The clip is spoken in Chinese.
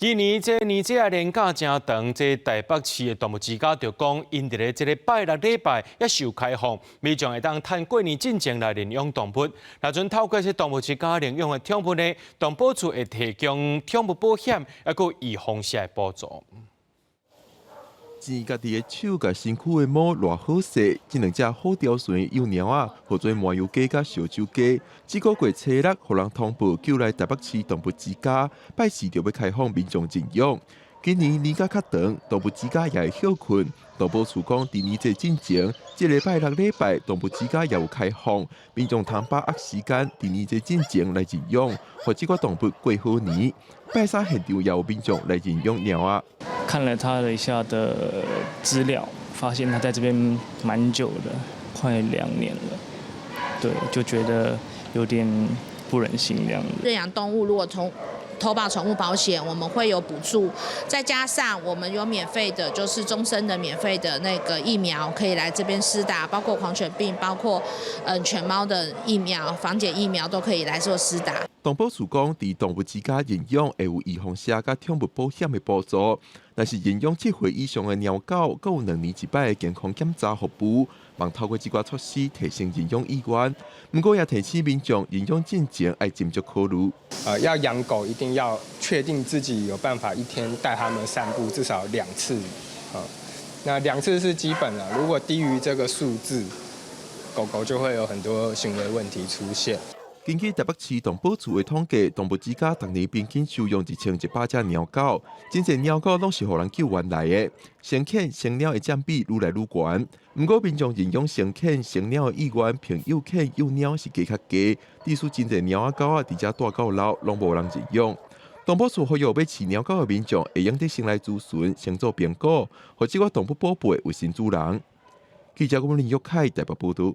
今年这年节连假真长，这台北市的动物之家就讲，因伫咧这个拜六礼拜也受开放，民众会当趁过年进前来领养动物。若准透过这动物之家领养的宠物呢，动保处会提供宠物保险，还有预防式的补助。钱家己的手，甲身躯的毛偌好势，这两只好雕顺的幼鸟啊，号做麻油鸡甲烧酒鸡。这个月初六，互人通报叫来台北市动物之家，拜四就要开放民众领养。今年年假较长，动物之家也会休困。动保处讲，伫年节进前，这礼拜六礼拜，动物之家也有开放，民众通把握时间，伫年节进前来领养，或这个动物过好年。拜三现场也有民众来领养鸟啊。看了他一下的资料，发现他在这边蛮久的，快2年了。对，就觉得有点不忍心这样子。认养动物如果投保宠物保险，我们会有补助，再加上我们有免费的，就是终身的免费的那个疫苗，可以来这边施打，包括狂犬病，包括犬猫的疫苗、防检疫苗都可以来做施打。动保处讲，伫动物之家领养会有预防险甲宠物保险的补助，但是领养7岁以上的鸟狗，各有2年1摆的健康检查服务，望透过这寡措施提升领养意愿。不过也提醒民众领养进前要斟酌考虑。要养狗一定要确定自己有办法一天带它们散步至少2次，那2次是基本了，如果低于这个数字，狗狗就会有很多行为问题出现。根据台北市动保处的统计，动物之家逐年平均收养1100只鸟狗，真侪鸟狗拢是互人救援来的，生犬生鸟的占比愈来愈悬。不过，民众领养生犬生鸟的意愿，凭幼犬幼鸟是加较低，历史真侪鸟仔狗仔伫遮带到老，拢无人领养。动保处呼吁要饲鸟狗的民众，会用得先来咨询，先做评估，或者我动物宝贝卫生主人。记者郭林玉凯台北报道。